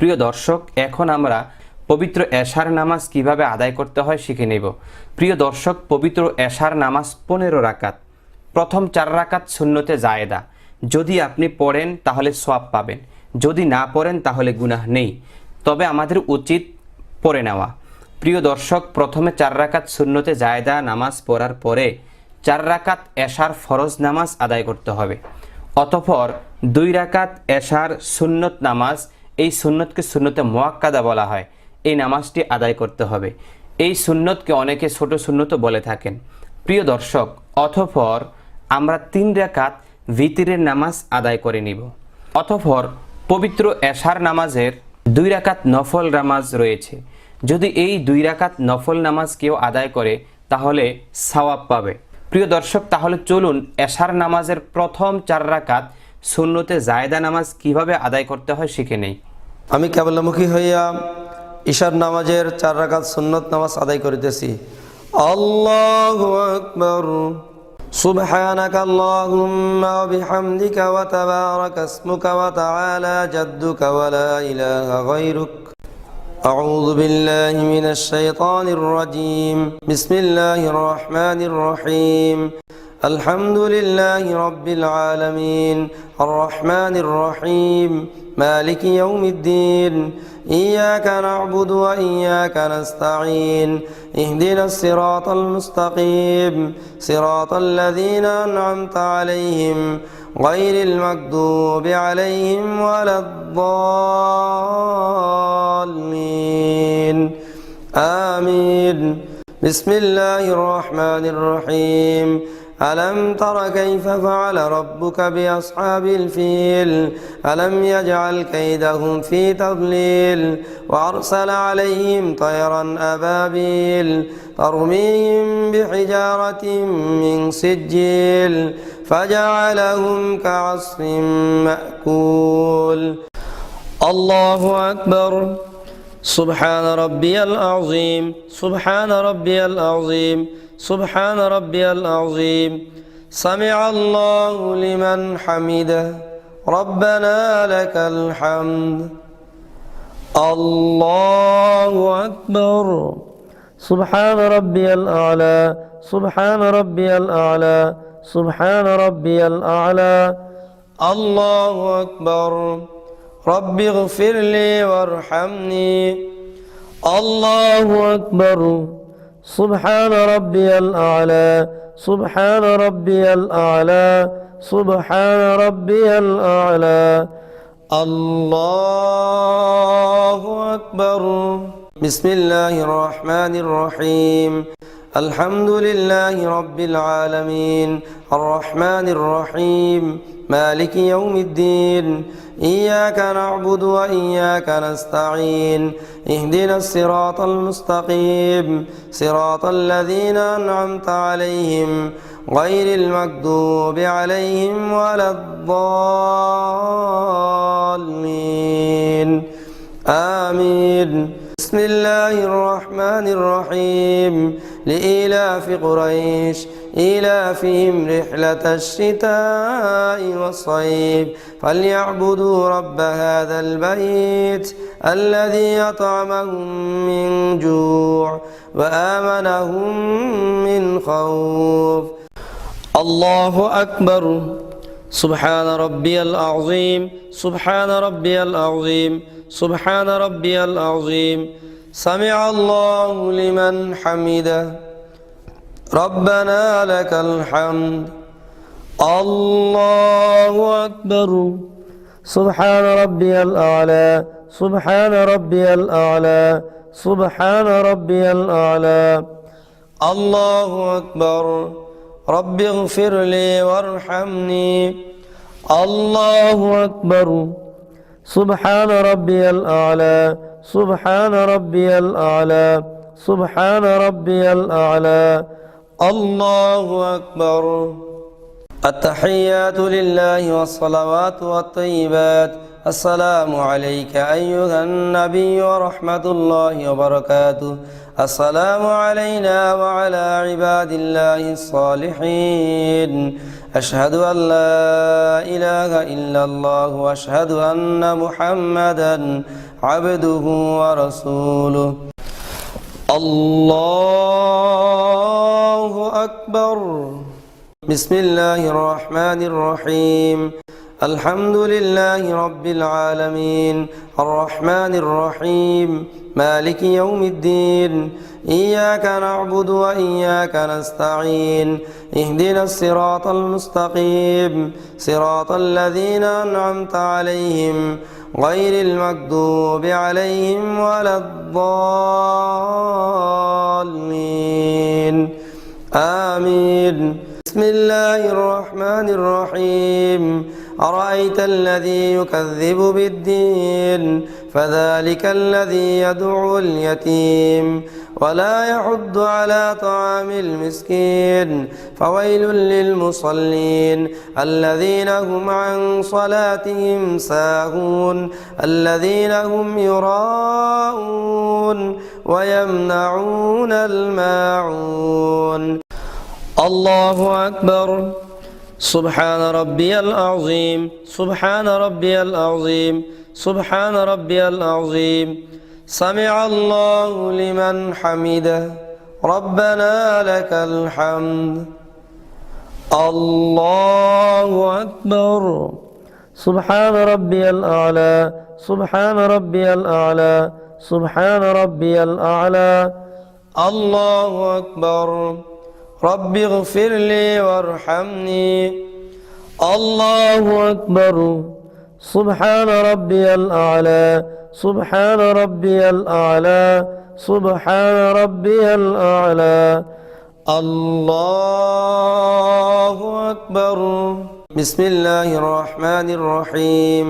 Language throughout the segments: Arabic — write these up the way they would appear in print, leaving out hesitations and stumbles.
প্রিয় দর্শক, এখন আমরা পবিত্র এশার নামাজ কিভাবে আদায় করতে হয় শিখে নেব। প্রিয় দর্শক, পবিত্র এশার নামাজ 15 রাকাত। প্রথম 4 রাকাত সুন্নতে জায়েদা। যদি আপনি পড়েন তাহলে সওয়াব পাবেন, যদি না পড়েন তাহলে গুনাহ নেই, তবে আমাদের উচিত পড়ে নেওয়া। প্রিয় দর্শক, প্রথমে 4 রাকাত সুন্নতে জায়েদা নামাজ পড়ার পরে 4 রাকাত এশার ফরজ নামাজ আদায় করতে হবে। অতঃপর 2 রাকাত এশার সুন্নত নামাজ, এই সুন্নতকে সুন্নতে মুআক্কাদা বলা হয়, এই নামাজটি আদায় করতে হবে। এই সুন্নতকে অনেকে ছোট সুন্নতও বলে থাকেন। প্রিয় দর্শক, অতঃপর আমরা 3 রাকাত ভিতরের নামাজ আদায় করে নিব। অতঃপর পবিত্র এশার নামাজের 2 রাকাত নফল নামাজ রয়েছে। যদি এই 2 রাকাত নফল নামাজ কেউ আদায় করে তাহলে সওয়াব পাবে। প্রিয় দর্শক, তাহলে চলুন এশার নামাজের প্রথম 4 রাকাত সুন্নতে জায়েদা নামাজ কিভাবে আদায় করতে হয় শিখে নেই। আমি কেবলামুখী হইয়া ঈশার নামাজের 4 রাকাত সুন্নত নামাজ আদায় করিতেছি। আল্লাহু আকবার। সুবহানাকা আল্লাহুম্মা ওয়া বিহামদিকা ওয়া তাবারাকা ইসমুকা ওয়া তাআলা জাদ্দুকা ওয়া লা ইলাহা গায়রুক। আউযু বিল্লাহি মিনাশ শাইতানির রাজীম। বিসমিল্লাহির রহমানির রহিম। আলহামদুলিল্লাহি রাব্বিল আলামিন। আর রহমানির রহিম। মালিকি ইয়াউমিদ্দিন। ইয়্যাকা না'বুদু ওয়া ইয়্যাকা নাস্তাঈন। ইহদিনাস সিরাতাল মুস্তাকিম। সিরাতাল লাযীনা আন'আমতা আলাইহিম গায়রিল মাগদুবি আলাইহিম ওয়ালাদ-দাল্লিন। আমিন। বিসমিল্লাহির রহমানির রহিম। ألم تر كيف فعل ربك بأصحاب الفيل ألم يجعل كيدهم في تضليل وأرسل عليهم طيرا أبابيل ترميهم بحجارة من سجيل فجعلهم كعصف مأكول. الله أكبر. سبحان ربي العظيم. سبحان ربي العظيم. سبحان ربي العظيم. سمع الله لمن حمده. ربنا لك الحمد. الله أكبر. سبحان ربي الأعلى. سبحان ربي الأعلى. سبحان ربي الأعلى. الله أكبر. رب اغفر لي وارحمني. الله أكبر. سبحان ربي الأعلى. سبحان ربي الأعلى. سبحان ربي الأعلى. الله أكبر. بسم الله الرحمن الرحيم. الحمد لله رب العالمين. الرحمن الرحيم. مالك يوم الدين. إياك نعبد وإياك نستعين. اهدنا الصراط المستقيم. صراط الذين أنعمت عليهم غير المغضوب عليهم ولا الضالين. آمين. بسم الله الرحمن الرحيم. لإيلاف قريش إيلافهم رحلة الشتاء والصيف فليعبدوا رب هذا البيت الذي أطعمهم من جوع وآمنهم من خوف. الله أكبر. سبحان ربي العظيم. سبحان ربي العظيم. سبحان ربي العظيم. سمع الله لمن حمده. ربنا لك الحمد. الله أكبر. سبحان ربي الأعلى. سبحان ربي الأعلى. سبحان ربي الأعلى. الله أكبر. رب اغفر لي وارحمني. الله أكبر. سبحان ربي الأعلى. سبحان ربي الأعلى. سبحان ربي الأعلى. الله أكبر. التحيات لله والصلوات والطيبات. السلام عليك أيها النبي ورحمة الله وبركاته. السلام علينا وعلى عباد الله الصالحين. أشهد أن لا إله إلا الله وأشهد أن محمدا عبده ورسوله الله أكبر بسم الله الرحمن الرحيم الحمد لله رب العالمين الرحمن الرحيم مالك يوم الدين إياك نعبد وإياك نستعين اهدنا الصراط المستقيم صراط الذين أنعمت عليهم غير المغضوب عليهم ولا الضالين آمين بسم الله الرحمن الرحيم أرأيت الذي يكذب بالدين فذلك الذي يدعو اليتيم ولا يحض على طعام المسكين فويل للمصلين الذين هم عن صلاتهم ساهون الذين هم يراءون ويمنعون الماعون الله أكبر سبحان ربي العظيم سبحان ربي العظيم سبحان ربي العظيم سمع الله لمن حمده ربنا لك الحمد الله أكبر سبحان ربي الأعلى سبحان ربي الأعلى سبحان ربي الأعلى الله أكبر رب اغفر لي وارحمني الله أكبر سبحان ربي الأعلى سبحان ربي الأعلى سبحان ربي الأعلى الله أكبر بسم الله الرحمن الرحيم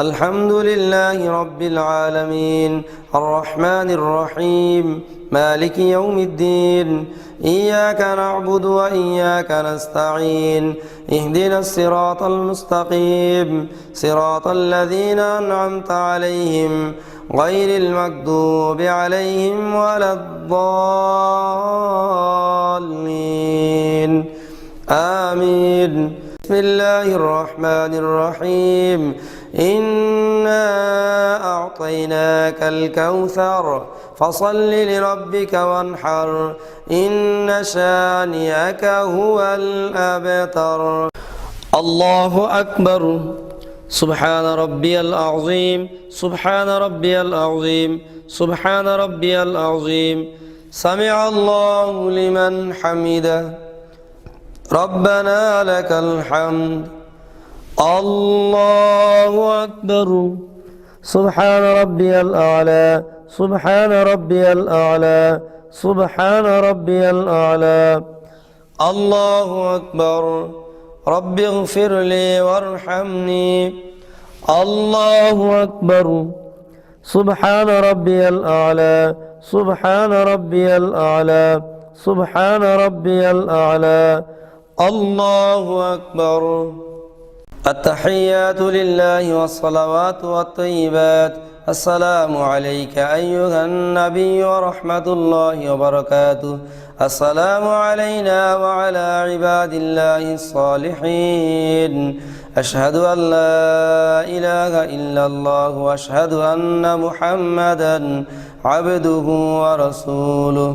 الحمد لله رب العالمين الرحمن الرحيم مالك يوم الدين إياك نعبد وإياك نستعين اهدنا الصراط المستقيم صراط الذين أنعمت عليهم غير المغضوب عليهم ولا الضالين آمين بسم الله الرحمن الرحيم إنا أعطيناك الكوثر فصل لربك وانحر إن شانئك هو الأبتر الله أكبر سبحان ربي العظيم سبحان ربي العظيم سبحان ربي العظيم سمع الله لمن حمده ربنا لك الحمد الله أكبر سبحان ربي الأعلى سبحان ربي الأعلى سبحان ربي الأعلى الله أكبر رب اغفر لي وارحمني الله أكبر سبحان ربي الأعلى سبحان ربي الأعلى سبحان ربي الأعلى الله أكبر التحيات لله والصلوات والطيبات السلام عليك أيها النبي ورحمة الله وبركاته السلام علينا وعلى عباد الله الصالحين أشهد أن لا إله إلا الله وأشهد أن محمدا عبده ورسوله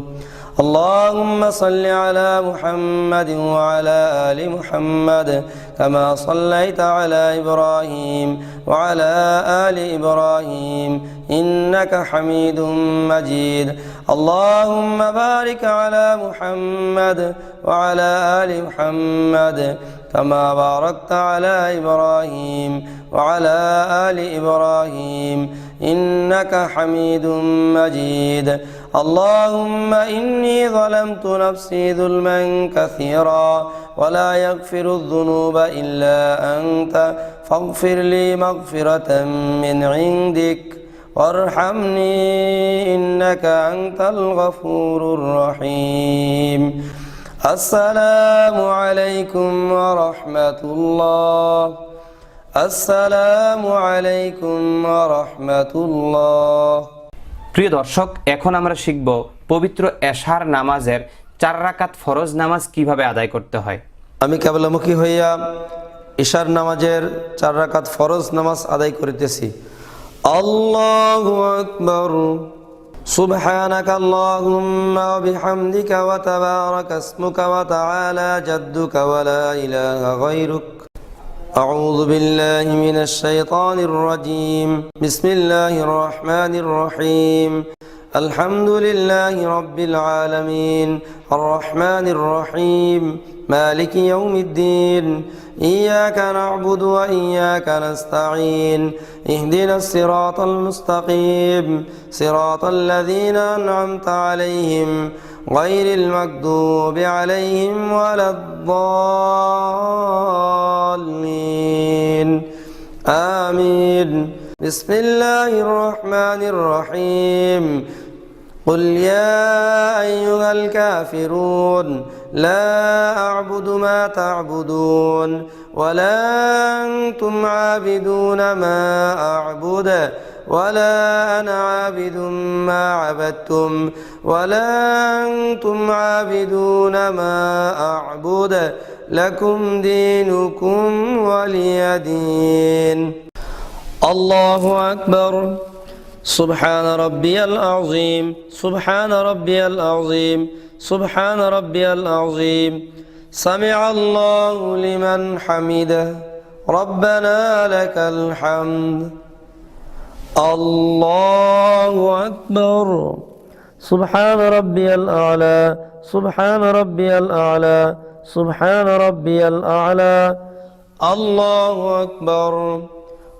اللهم صل على محمد وعلى آل محمد كما صليت على إبراهيم وعلى آل إبراهيم إنك حميد مجيد اللهم بارك على محمد وعلى آل محمد كما باركت على إبراهيم وعلى آل إبراهيم إنك حميد مجيد اللهم إني ظلمت نفسي ظلما كثيرا ولا يغفر الذنوب إلا أنت فاغفر لي مغفرة من عندك وارحمني إنك أنت الغفور الرحيم السلام عليكم ورحمة الله السلام عليكم ورحمة الله প্রিয় দর্শক, এখন আমরা শিখব পবিত্র এশার নামাজের 4 রাকাত ফরজ নামাজ কিভাবে আদায় করতে হয়। আমি কেবলামুখী হইয়া এশার নামাজের 4 রাকাত ফরজ নামাজ আদায় করিতেছি। الله أكبر سبحانك اللهم وبحمدك وتبارك اسمك وتعالى جدك ولا إله غيرك أعوذ بالله من الشيطان الرجيم بسم الله الرحمن الرحيم الحمد لله رب العالمين الرحمن الرحيم مالك يوم الدين إياك نعبد وإياك نستعين اهدنا الصراط المستقيم صراط الذين أنعمت عليهم غير المغضوب عليهم ولا الضالين آمين بسم الله الرحمن الرحيم قل يا أيها الكافرون لا أعبد ما تعبدون ولا أنتم عابدون ما أعبد ولا أنا عابد ما عبدتم ولا أنتم عابدون ما أعبد لكم دينكم ولي دين الله أكبر سبحان ربي العظيم سبحان ربي العظيم سبحان ربي العظيم سمع الله لمن حمده ربنا لك الحمد الله أكبر سبحان ربي الأعلى سبحان ربي الأعلى سبحان ربي الأعلى الله أكبر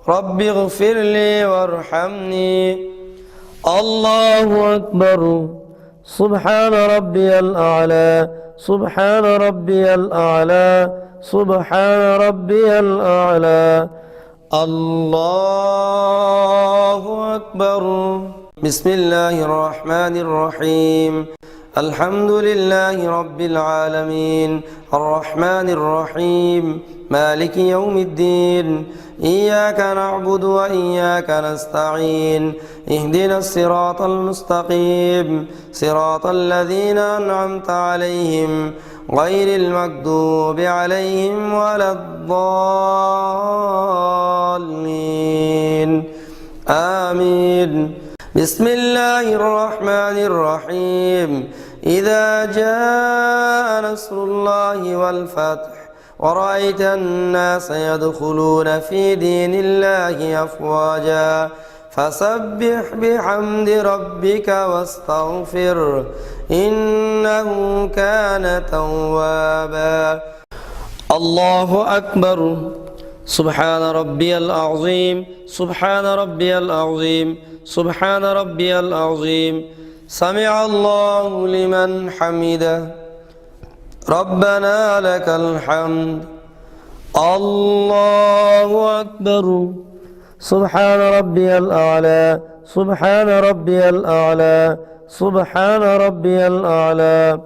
رب اغفر لي وارحمني الله أكبر سبحان ربي الأعلى سبحان ربي الأعلى سبحان ربي الأعلى الله أكبر بسم الله الرحمن الرحيم الحمد لله رب العالمين الرحمن الرحيم مالك يوم الدين إياك نعبد وإياك نستعين اهدنا الصراط المستقيم صراط الذين أنعمت عليهم غير المغضوب عليهم ولا الضالين آمين بسم الله الرحمن الرحيم إذا جاء نصر الله والفتح ورأيت الناس يدخلون في دين الله أفواجا فسبح بحمد ربك واستغفر إنه كان توابا الله أكبر سبحان ربي العظيم سبحان ربي العظيم سبحان ربي العظيم سمع الله لمن حمده ربنا لك الحمد الله أكبر سبحان ربي الأعلى سبحان ربي الأعلى سبحان ربي الأعلى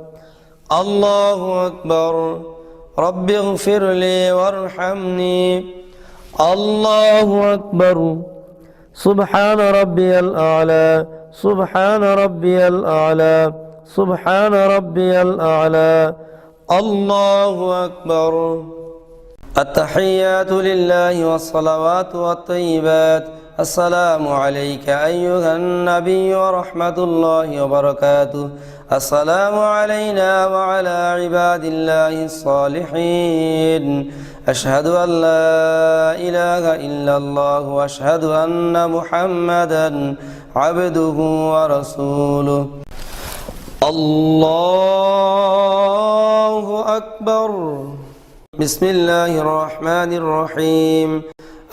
الله أكبر رب اغفر لي وارحمني الله أكبر سبحان ربي الأعلى سبحان ربي الأعلى سبحان ربي الأعلى الله أكبر التحيات لله والصلوات والطيبات السلام عليك أيها النبي ورحمة الله وبركاته السلام علينا وعلى عباد الله الصالحين أشهد أن لا إله إلا الله وأشهد أن محمدا عبده ورسوله الله أكبر بسم الله الرحمن الرحيم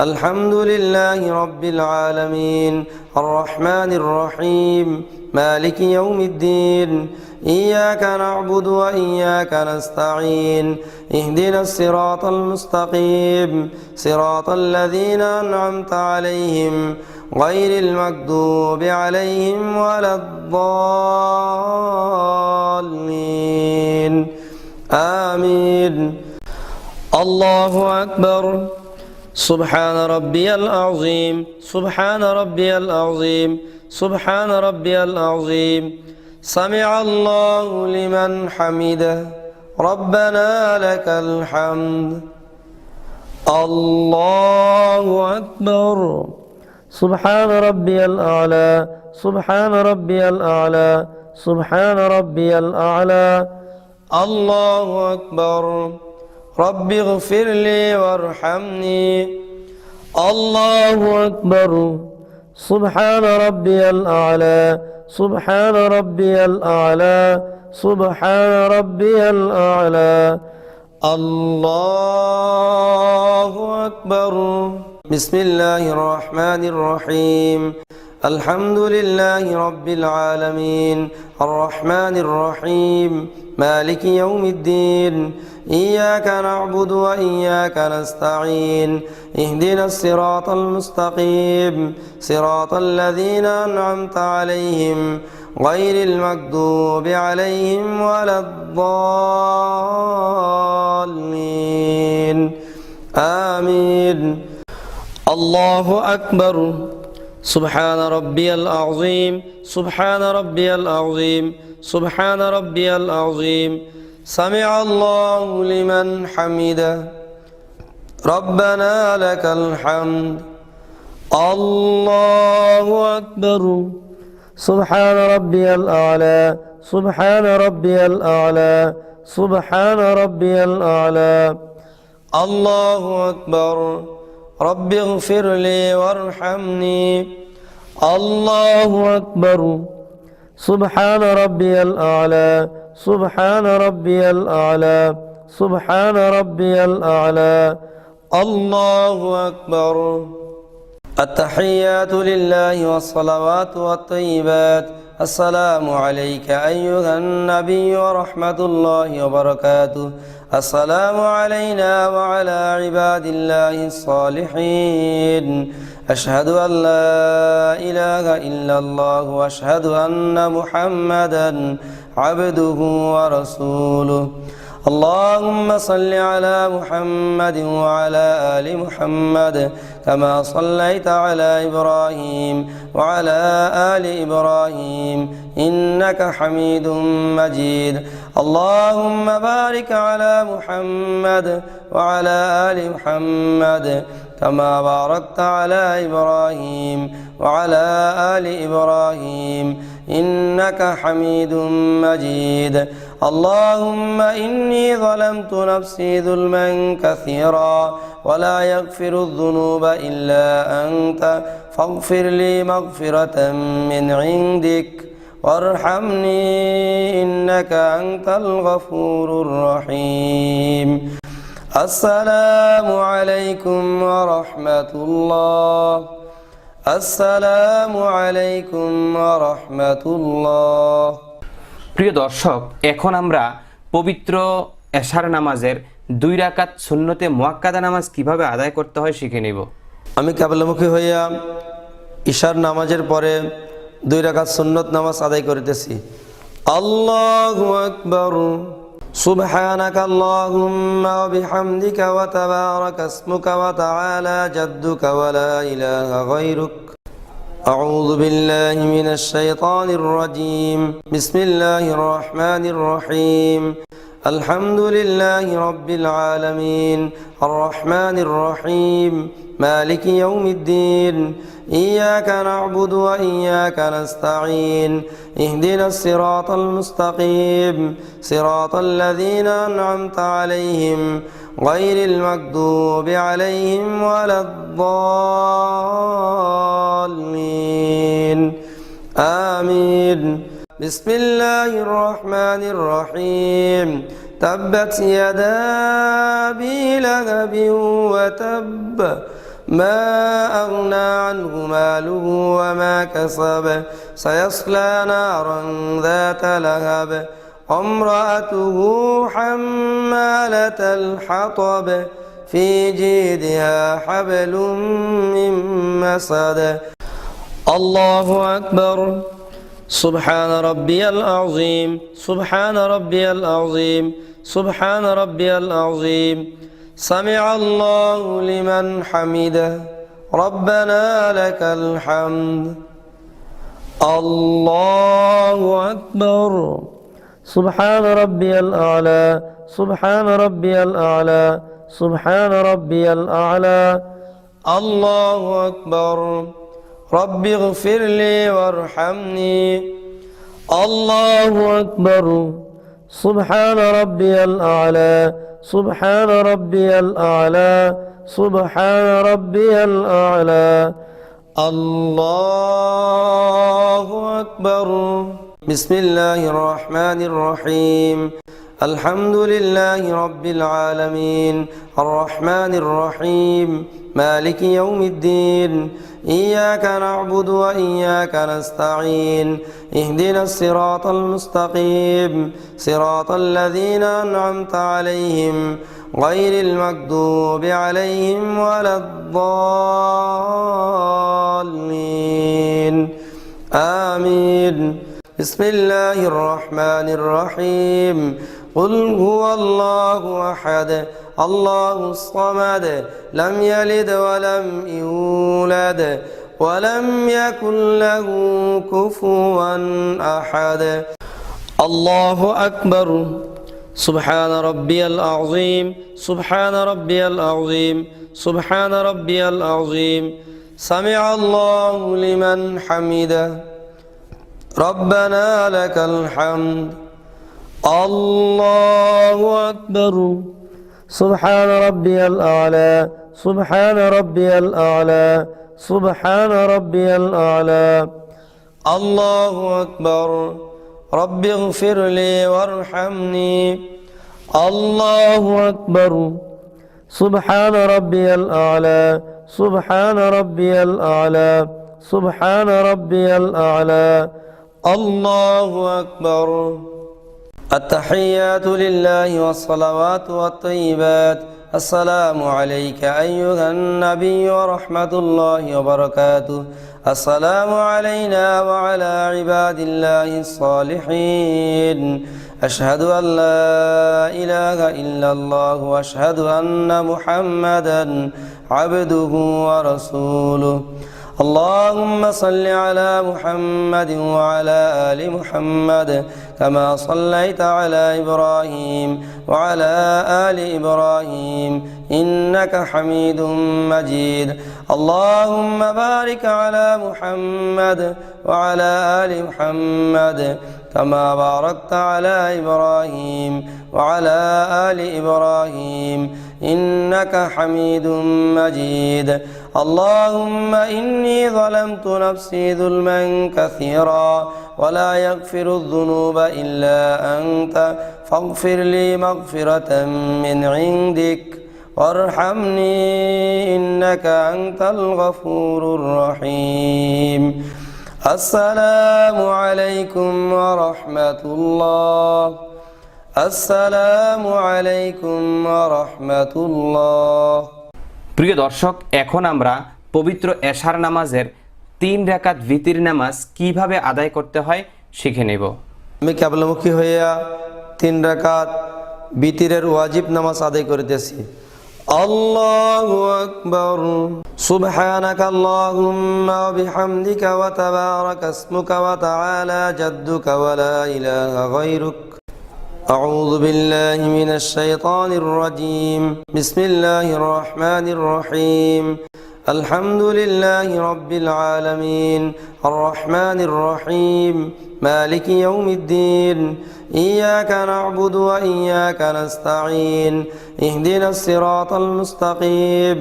الحمد لله رب العالمين الرحمن الرحيم مالك يوم الدين إياك نعبد وإياك نستعين اهدنا الصراط المستقيم صراط الذين أنعمت عليهم غير المغضوب عليهم ولا الضالين آمين الله أكبر سبحان ربي العظيم سبحان ربي العظيم سبحان ربي العظيم سمع الله لمن حمده ربنا لك الحمد الله أكبر سبحان ربي الأعلى سبحان ربي الأعلى سبحان ربي الأعلى الله أكبر رب اغفر لي وارحمني الله أكبر سبحان ربي الأعلى سبحان ربي الأعلى سبحان ربي الأعلى الله أكبر بسم الله الرحمن الرحيم الحمد لله رب العالمين الرحمن الرحيم مالك يوم الدين إياك نعبد وإياك نستعين اهدنا الصراط المستقيم صراط الذين أنعمت عليهم غير المغضوب عليهم ولا الضالين آمين الله أكبر سبحان ربي العظيم سبحان ربي العظيم سبحان ربي العظيم سمع الله لمن حمده ربنا لك الحمد الله أكبر سبحان ربي الأعلى سبحان ربي الأعلى سبحان ربي الأعلى الله أكبر رب اغفر لي وارحمني الله أكبر سبحان ربي الأعلى سبحان ربي الأعلى سبحان ربي الأعلى الله أكبر التحيات لله والصلوات والطيبات السلام عليك أيها النبي ورحمة الله وبركاته السلام علينا وعلى عباد الله الصالحين أشهد أن لا إله إلا الله وأشهد أن محمدا عبده ورسوله اللهم صل على محمد وعلى آل محمد كما صليت على إبراهيم وعلى آل إبراهيم إنك حميد مجيد اللهم بارك على محمد وعلى آل محمد كما باركت على إبراهيم وعلى آل إبراهيم إنك حميد مجيد اللهم إني ظلمت نفسي ظلما كثيرا ولا يغفر الذنوب إلا أنت فاغفر لي مغفرة من عندك وارحمني إنك أنت الغفور الرحيم السلام عليكم ورحمة الله السلام عليكم ورحمة الله প্রিয় দর্শক, এখন আমরা পবিত্র এশার নামাজের 2 রাকাত সুন্নতে মুআক্কাদা নামাজ কিভাবে আদায় করতে হয় শিখে নিব। আমি কিবলামুখী হইয়া ইশার নামাজের পরে 2 রাকাত সুন্নত নামাজ আদায় করিতেছি। আল্লাহু আকবার সুবহানাকা আল্লাহুম্মা ওয়া বিহামদিকা ওয়া তাবারাকা ইসমুকা ওয়া তাআলা জাদ্দুকা ওয়া লা ইলাহা গায়রুক أعوذ بالله من الشيطان الرجيم بسم الله الرحمن الرحيم الحمد لله رب العالمين الرحمن الرحيم مالك يوم الدين إياك نعبد وإياك نستعين اهدنا الصراط المستقيم صراط الذين أنعمت عليهم غير المغضوب عليهم ولا الضالين آمين بسم الله الرحمن الرحيم تبت يدا أبي لهب وتب ما أغنى عنه ماله وما كسب سيصلى نارا ذات لهب وامرأته حمالة الحطب في جيدها حبل من مسد الله أكبر سبحان ربي العظيم سبحان ربي العظيم سبحان ربي العظيم سمع الله لمن حمده ربنا لك الحمد الله أكبر سبحان ربي الأعلى سبحان ربي الأعلى سبحان ربي الأعلى الله أكبر رب اغفر لي وارحمني الله أكبر سبحان ربي الأعلى سبحان ربي الأعلى سبحان ربي الأعلى الله أكبر بسم الله الرحمن الرحيم الحمد لله رب العالمين الرحمن الرحيم مالك يوم الدين إياك نعبد وإياك نستعين اهدنا الصراط المستقيم صراط الذين أنعمت عليهم غير المغضوب عليهم ولا الضالين آمين بسم الله الرحمن الرحيم قل هو الله أحد الله الصمد لم يلد ولم يولد ولم يكن له كفوا أحد الله أكبر سبحان ربي العظيم سبحان ربي العظيم سبحان ربي العظيم سمع الله لمن حمده ربنا لك الحمد الله أكبر سبحان ربي الأعلى سبحان ربي الأعلى سبحان ربي الأعلى الله أكبر رب اغفر لي وارحمني الله أكبر سبحان ربي الأعلى سبحان ربي الأعلى سبحان ربي الأعلى الله أكبر التحيات لله والصلوات والطيبات السلام عليك أيها النبي ورحمة الله وبركاته السلام علينا وعلى عباد الله الصالحين أشهد أن لا إله إلا الله وأشهد أن محمدا عبده ورسوله اللهم صل على محمد وعلى آل محمد كما صليت على إبراهيم وعلى آل إبراهيم إنك حميد مجيد اللهم بارك على محمد وعلى آل محمد كما باركت على إبراهيم وعلى آل إبراهيم إنك حميد مجيد اللهم إني ظلمت نفسي ظلما كثيرا ولا يغفر الذنوب إلا أنت فاغفر لي مغفرة من عندك وارحمني إنك أنت الغفور الرحيم السلام عليكم ورحمة الله السلام عليكم ورحمة الله প্রিয় দর্শক, এখন আমরা পবিত্র এশার নামাজের 3 রাকাত ভিতির নামাজ কিভাবে আদায় করতে হয় শিখে নেব। আমি কিবলামুখী হইয়া 3 রাকাত ভিতিরের ওয়াজিব নামাজ আদায় করিতেছি। আল্লাহু আকবার সুবহানাকা আল্লাহুম্মা ওয়া বিহামদিকা ওয়া তাবারাকা ইসমুকা ওয়া তাআলা জাদ্দুকা ওয়া লা ইলাহা গায়রুক أعوذ بالله من الشيطان الرجيم بسم الله الرحمن الرحيم الحمد لله رب العالمين الرحمن الرحيم مالك يوم الدين إياك نعبد وإياك نستعين اهدنا الصراط المستقيم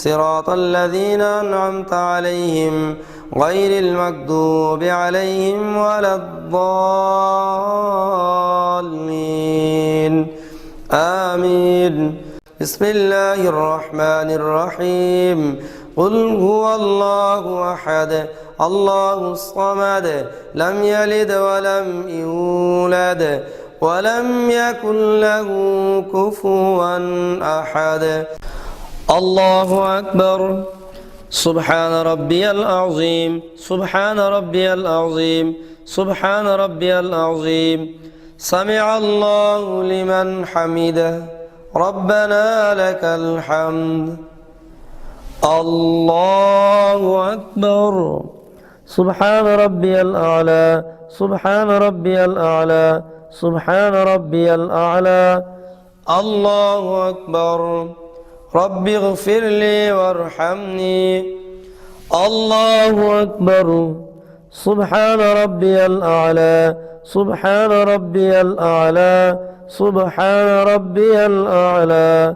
صراط الذين أنعمت عليهم غير المغضوب عليهم ولا الضالين آمين بسم الله الرحمن الرحيم قل هو الله أحد الله الصمد لم يلد ولم يولد ولم يكن له كفوا أحد الله أكبر سبحان ربي العظيم سبحان ربي العظيم سبحان ربي العظيم سمع الله لمن حمده ربنا لك الحمد الله أكبر سبحان ربي الأعلى سبحان ربي الأعلى سبحان ربي الأعلى الله أكبر رب اغفر لي وارحمني الله أكبر سبحان ربي الأعلى سبحان ربي الأعلى سبحان ربي الأعلى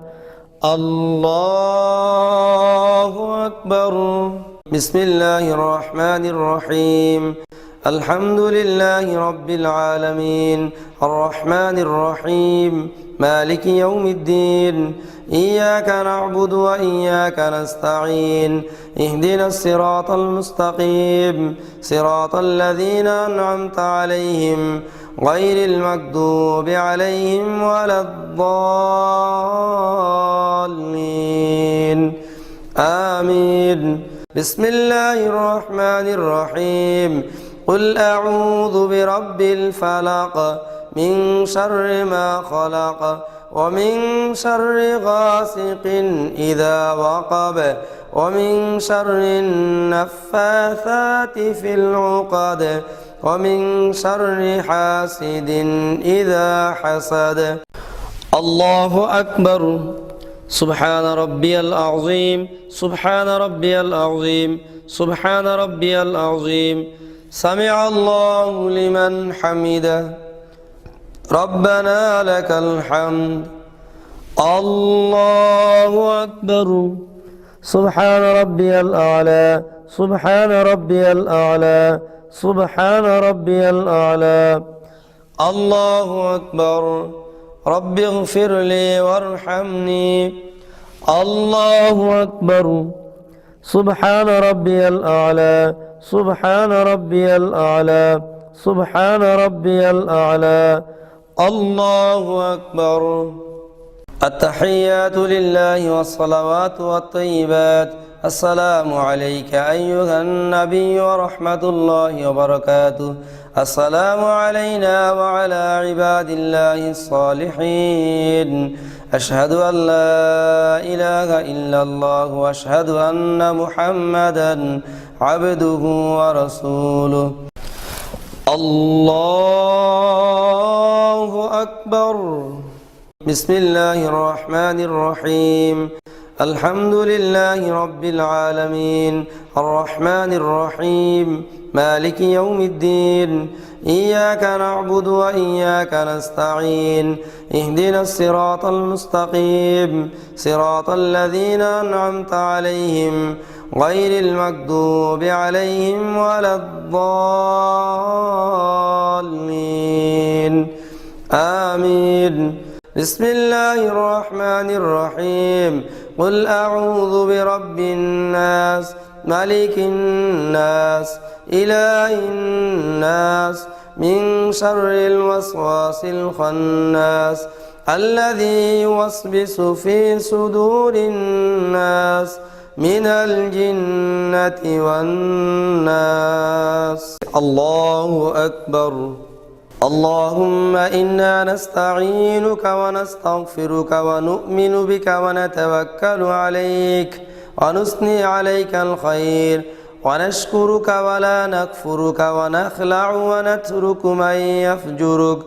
الله أكبر بسم الله الرحمن الرحيم الحمد لله رب العالمين الرحمن الرحيم مالك يوم الدين إياك نعبد وإياك نستعين اهدنا الصراط المستقيم صراط الذين أنعمت عليهم غير المغضوب عليهم ولا الضالين آمين بسم الله الرحمن الرحيم قل أعوذ برب الفلق من شر ما خلق ومن شر غاسق إذا وقب ومن شر النفاثات في العقد ومن شر حاسد إذا حسد الله أكبر سبحان ربي العظيم سبحان ربي العظيم سبحان ربي العظيم سمع الله لمن حمده ربنا لك الحمد الله أكبر سبحان ربي الأعلى سبحان ربي الأعلى سبحان ربي الأعلى الله أكبر رب اغفر لي وارحمني الله أكبر سبحان ربي الأعلى سبحان ربي الأعلى سبحان ربي الأعلى الله أكبر التحيات لله والصلوات والطيبات السلام عليك أيها النبي ورحمة الله وبركاته السلام علينا وعلى عباد الله الصالحين أشهد أن لا إله إلا الله وأشهد أن محمدا عبده ورسوله الله أكبر بسم الله الرحمن الرحيم الحمد لله رب العالمين الرحمن الرحيم مالك يوم الدين إياك نعبد وإياك نستعين اهدنا الصراط المستقيم صراط الذين أنعمت عليهم غير المغضوب عليهم ولا الضالين آمين بسم الله الرحمن الرحيم قل أعوذ برب الناس ملك الناس إله الناس من شر الوسواس الخناس الذي يوسوس في صدور الناس من الجنة والناس الله أكبر اللهم إنا نستعينك ونستغفرك ونؤمن بك ونتوكل عليك ونثني عليك الخير ونشكرك ولا نكفرك ونخلع ونترك من يفجرك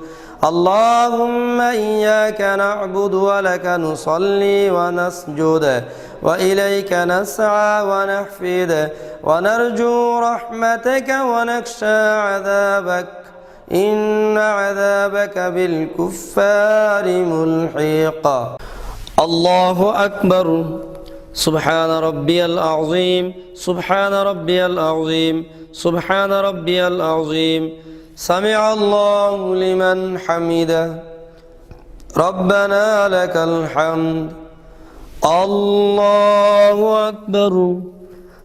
اللهم إياك نعبد ولك نصلي ونسجد وإليك نسعى ونحفد ونرجو رحمتك ونخشى عذابك إن عذابك بالكفار ملحق الله أكبر سبحان ربي العظيم سبحان ربي العظيم سبحان ربي العظيم سمع الله لمن حمده ربنا لك الحمد الله أكبر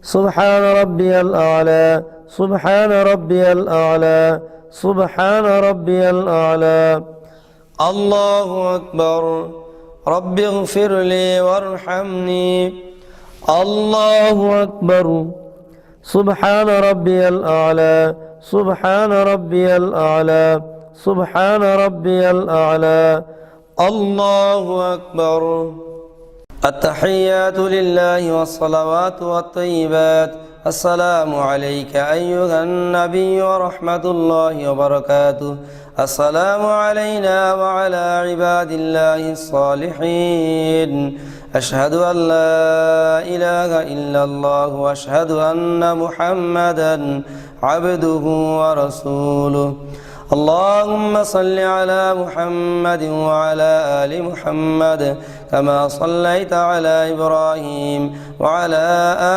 سبحان ربي الأعلى سبحان ربي الأعلى سبحان ربي الأعلى الله أكبر رب اغفر لي وارحمني الله أكبر سبحان ربي الأعلى سبحان ربي الأعلى سبحان ربي الأعلى الله أكبر التحيات لله والصلوات والطيبات السلام عليك أيها النبي ورحمة الله وبركاته السلام علينا وعلى عباد الله الصالحين أشهد أن لا إله إلا الله وأشهد أن محمدا عبده ورسوله اللهم صل على محمد وعلى آل محمد كما صليت على إبراهيم وعلى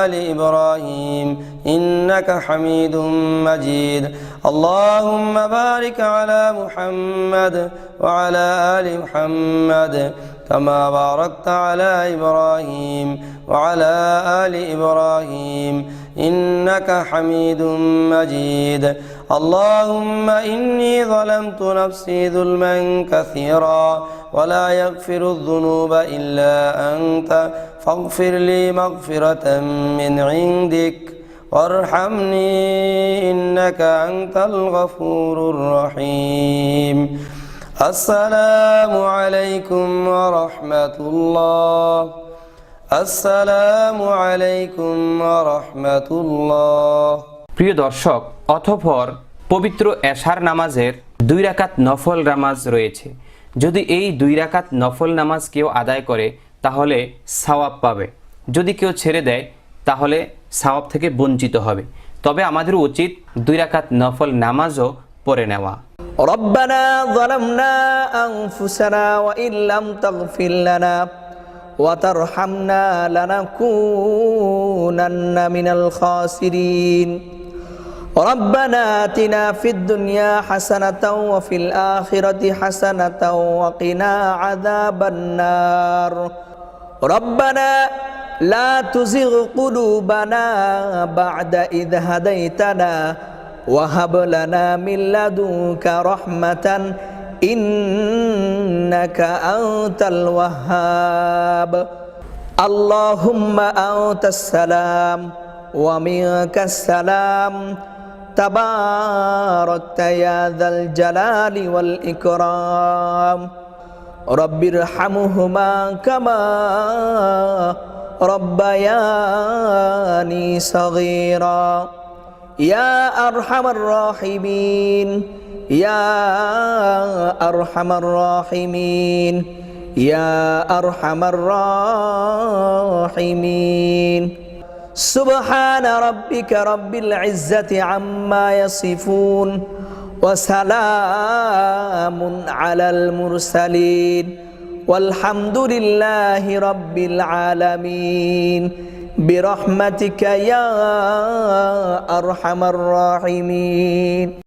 آل إبراهيم إنك حميد مجيد اللهم بارك على محمد وعلى آل محمد كما باركت على إبراهيم وعلى آل إبراهيم إنك حميد مجيد اللهم إني ظلمت نفسي ظلما كثيرا ولا يغفر الذنوب إلا أنت فاغفر لي مغفرة من عندك وارحمني إنك أنت الغفور الرحيم السلام عليكم ورحمة الله السلام عليكم ورحمة الله প্রিয় দর্শক, অতঃপর পবিত্র এশার নামাজের 2 রাকাত নফল নামাজ রয়েছে। যদি এই 2 রাকাত নফল নামাজ কেউ আদায় করে তাহলে সওয়াব পাবে, যদি কেউ ছেড়ে দেয় তাহলে সওয়াব থেকে বঞ্চিত হবে। তবে আমাদের উচিত 2 রাকাত নফল নামাজও পড়ে নেওয়া। ربنا ظلمنا أنفسنا وإن لم تغفر لنا وترحمنا لنكونن من الخاسرين ربنا آتنا في الدنيا حسنة وفي الآخرة حسنة وقنا عذاب النار ربنا لا تزغ قلوبنا بعد إذ هديتنا وهب لنا من لدنك رحمة إنك أنت الوهاب اللهم أنت السلام ومنك السلام تباركت يا ذا الجلال والإكرام رب ارحمهما كما ربياني صغيرا يا أرحم الراحمين يا أرحم الراحمين يا أرحم الراحمين سبحان ربك رب العزة عما يصفون وسلام على المرسلين والحمد لله رب العالمين برحمتك يا أرحم الراحمين